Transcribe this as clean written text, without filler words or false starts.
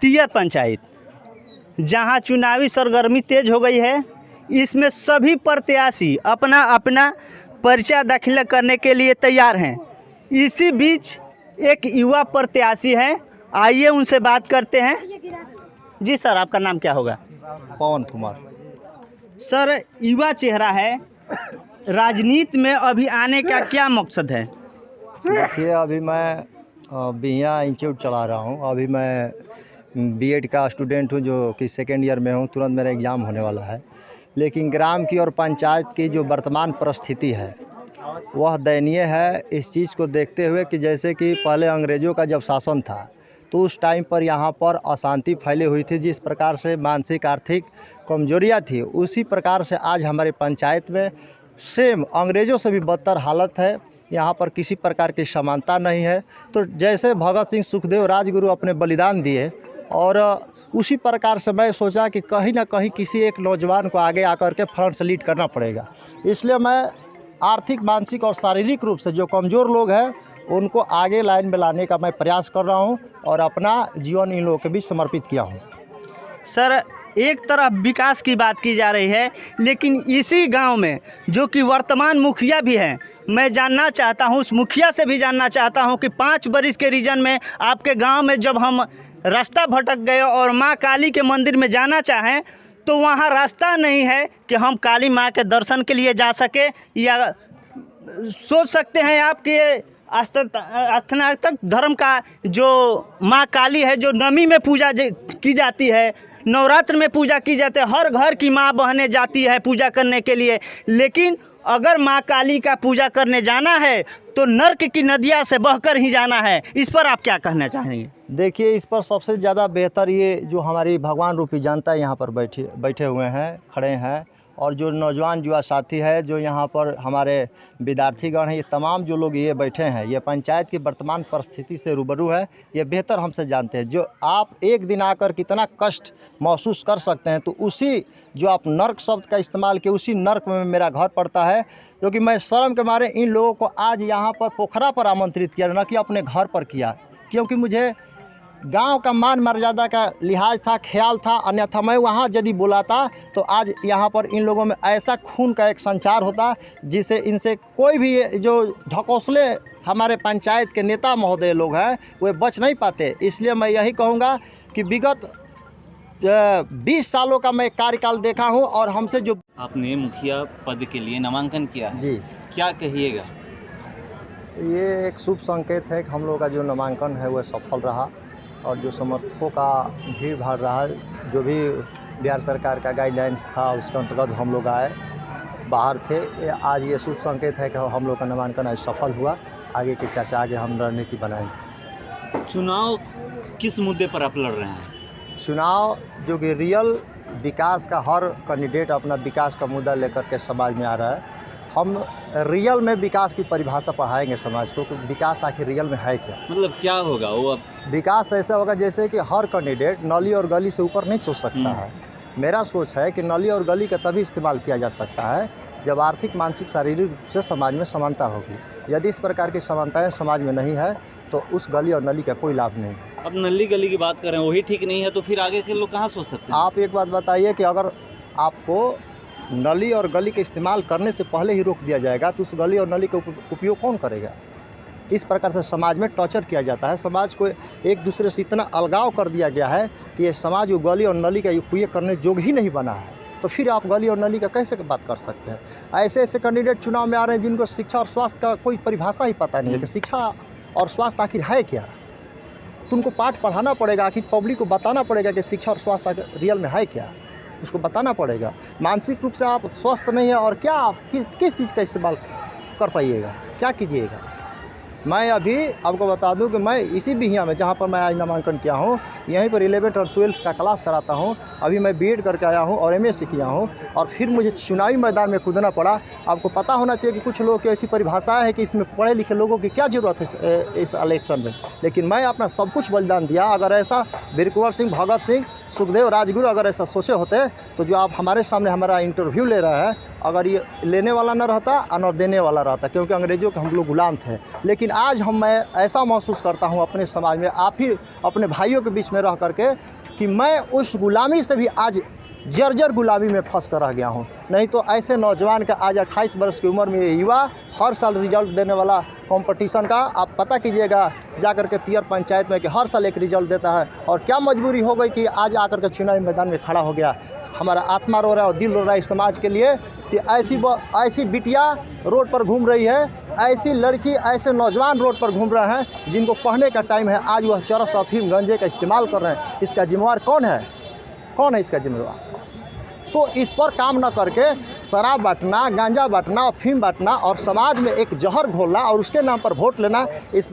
तियर पंचायत, जहां चुनावी सरगर्मी तेज हो गई है। इसमें सभी प्रत्याशी अपना अपना पर्चा दाखिल करने के लिए तैयार हैं। इसी बीच एक युवा प्रत्याशी हैं, आइए उनसे बात करते हैं। जी सर, आपका नाम क्या होगा? पवन कुमार। सर, युवा चेहरा है, राजनीति में अभी आने का क्या मकसद है? देखिए, अभी मैं बिहिया इंस्टीट्यूट चला रहा हूँ। अभी मैं बीएड का स्टूडेंट हूँ, जो कि सेकेंड ईयर में हूँ। तुरंत मेरा एग्ज़ाम होने वाला है। लेकिन ग्राम की और पंचायत की जो वर्तमान परिस्थिति है वह दयनीय है। इस चीज़ को देखते हुए कि जैसे कि पहले अंग्रेज़ों का जब शासन था तो उस टाइम पर यहाँ पर अशांति फैली हुई थी। जिस प्रकार से मानसिक आर्थिक कमजोरियाँ थी, उसी प्रकार से आज हमारे पंचायत में सेम अंग्रेज़ों से भी बदतर हालत है। यहाँ पर किसी प्रकार की समानता नहीं है। तो जैसे भगत सिंह, सुखदेव, राजगुरु अपने बलिदान दिए, और उसी प्रकार से मैं सोचा कि कहीं ना कहीं किसी एक नौजवान को आगे आकर के फ्रंट से लीड करना पड़ेगा। इसलिए मैं आर्थिक, मानसिक और शारीरिक रूप से जो कमज़ोर लोग हैं उनको आगे लाइन में लाने का मैं प्रयास कर रहा हूं, और अपना जीवन इन लोगों के बीच समर्पित किया हूं। सर, एक तरफ विकास की बात की जा रही है, लेकिन इसी गांव में जो कि वर्तमान मुखिया भी हैं, मैं जानना चाहता हूं, उस मुखिया से भी जानना चाहता हूं कि 5 बरिस के रीजन में आपके गांव में जब हम रास्ता भटक गए और माँ काली के मंदिर में जाना चाहें तो वहाँ रास्ता नहीं है कि हम काली माँ के दर्शन के लिए जा सके। या सोच सकते हैं आप कि स्नातक धर्म का जो माँ काली है, जो नवमी में पूजा की जाती है, नवरात्र में पूजा की जाती है, हर घर की माँ बहनें जाती है पूजा करने के लिए, लेकिन अगर माँ काली का पूजा करने जाना है तो नर्क की नदियाँ से बहकर ही जाना है। इस पर आप क्या कहना चाहेंगे? देखिए, इस पर सबसे ज़्यादा बेहतर ये जो हमारी भगवान रूपी जनता यहाँ पर बैठे हुए हैं, खड़े हैं, और जो नौजवान युवा साथी है, जो यहाँ पर हमारे विद्यार्थीगण हैं, ये तमाम जो लोग ये बैठे हैं, ये पंचायत की वर्तमान परिस्थिति से रूबरू है। ये बेहतर हमसे जानते हैं। जो आप एक दिन आकर कितना कष्ट महसूस कर सकते हैं, तो उसी जो आप नर्क शब्द का इस्तेमाल किए, उसी नर्क में मेरा घर पड़ता है। क्योंकि मैं शर्म के मारे इन लोगों को आज यहाँ पर पोखरा पर आमंत्रित किया, न कि अपने घर पर किया, क्योंकि मुझे गांव का मान मर्यादा का लिहाज था, ख्याल था। अन्यथा मैं वहाँ यदि बुलाता तो आज यहाँ पर इन लोगों में ऐसा खून का एक संचार होता जिसे इनसे कोई भी जो ढकोसले हमारे पंचायत के नेता महोदय लोग हैं वे बच नहीं पाते। इसलिए मैं यही कहूँगा कि विगत 20 सालों का मैं कार्यकाल देखा हूँ, और हमसे जो आपने मुखिया पद के लिए नामांकन किया है, जी, क्या कहिएगा? ये एक शुभ संकेत है कि हम लोग का जो नामांकन है वह सफल रहा, और जो समर्थकों का भीड़ भाड़ रहा, जो भी बिहार सरकार का गाइडलाइंस था उसके अंतर्गत हम लोग आए, बाहर थे। आज ये शुभ संकेत है कि हम लोग का नामांकन आज सफल हुआ। आगे की चर्चा, आगे हम रणनीति बनाएंगे। चुनाव किस मुद्दे पर आप लड़ रहे हैं? चुनाव जो कि रियल विकास का, हर कैंडिडेट अपना विकास का मुद्दा लेकर के समाज में आ रहा है। हम रियल में विकास की परिभाषा पढ़ाएंगे समाज को कि विकास आखिर रियल में है क्या। मतलब क्या होगा वो? अब विकास ऐसा होगा जैसे कि हर कैंडिडेट नली और गली से ऊपर नहीं सोच सकता है। मेरा सोच है कि नली और गली का तभी इस्तेमाल किया जा सकता है जब आर्थिक, मानसिक, शारीरिक रूप से समाज में समानता होगी। यदि इस प्रकार की समानताएं समाज में नहीं है तो उस गली और नली का कोई लाभ नहीं है। अब नली गली की बात करें, वही ठीक नहीं है तो फिर आगे के लोग कहाँ सोच सकते हैं? आप एक बात बताइए कि अगर आपको नली और गली के इस्तेमाल करने से पहले ही रोक दिया जाएगा तो उस गली और नली का उपयोग कौन करेगा? इस प्रकार से समाज में टॉर्चर किया जाता है। समाज को एक दूसरे से इतना अलगाव कर दिया गया है कि ये समाज गली और नली का उपयोग करने योग्य ही नहीं बना है। तो फिर आप गली और नली का कैसे बात कर सकते हैं? ऐसे ऐसे कैंडिडेट चुनाव में आ रहे हैं जिनको शिक्षा और स्वास्थ्य का कोई परिभाषा ही पता नहीं है कि शिक्षा और स्वास्थ्य आखिर है क्या। तो उनको पाठ पढ़ाना पड़ेगा, आखिर पब्लिक को बताना पड़ेगा कि शिक्षा और स्वास्थ्य रियल में है क्या, उसको बताना पड़ेगा। मानसिक रूप से आप स्वस्थ नहीं है और क्या आप किस चीज़ का इस्तेमाल कर पाइएगा, क्या कीजिएगा? मैं अभी आपको बता दूं कि मैं इसी बिहिया में, जहां पर मैं आज नामांकन किया हूं, यहीं पर 11th और 12th का क्लास कराता हूं। अभी मैं बीएड करके आया हूं और एमएससी किया हूं, और फिर मुझे चुनावी मैदान में कूदना पड़ा। आपको पता होना चाहिए कि कुछ लोगों की ऐसी परिभाषाएं हैं कि इसमें पढ़े लिखे लोगों की क्या ज़रूरत है इस इलेक्शन में, लेकिन मैं अपना सब कुछ बलिदान दिया। अगर ऐसा वीर कुंवर सिंह, भगत सिंह सुखदेव राजगुरु अगर ऐसा सोचे होते तो जो आप हमारे सामने हमारा इंटरव्यू ले रहे हैं, अगर ये लेने वाला न रहता और न देने वाला रहता, क्योंकि अंग्रेज़ों के हम लोग गुलाम थे। लेकिन आज मैं ऐसा महसूस करता हूँ अपने समाज में, आप ही अपने भाइयों के बीच में रह करके, कि मैं उस गुलामी से भी आज जर्जर गुलामी में फंस कर रह गया हूँ। नहीं तो ऐसे नौजवान का आज 28 वर्ष की उम्र में ये युवा हर साल रिजल्ट देने वाला कंपटीशन का आप पता कीजिएगा जाकर के तियर पंचायत में, कि हर साल एक रिजल्ट देता है। और क्या मजबूरी हो गई कि आज आकर के चुनावी मैदान में खड़ा हो गया। हमारा आत्मा रो रहा है और दिल रो रहा है इस समाज के लिए, कि ऐसी बिटिया रोड पर घूम रही है, ऐसी लड़की, ऐसे नौजवान रोड पर घूम रहे हैं जिनको पढ़ने का टाइम है, आज वह चरस, अफीम, गंजे का इस्तेमाल कर रहे हैं। इसका जिम्मेवार कौन है? कौन है इसका जिम्मेवार? तो इस पर काम न करके शराब बांटना, गांजा बांटना, अफीम बांटना और समाज में एक जहर घोलना और उसके नाम पर वोट लेना, इस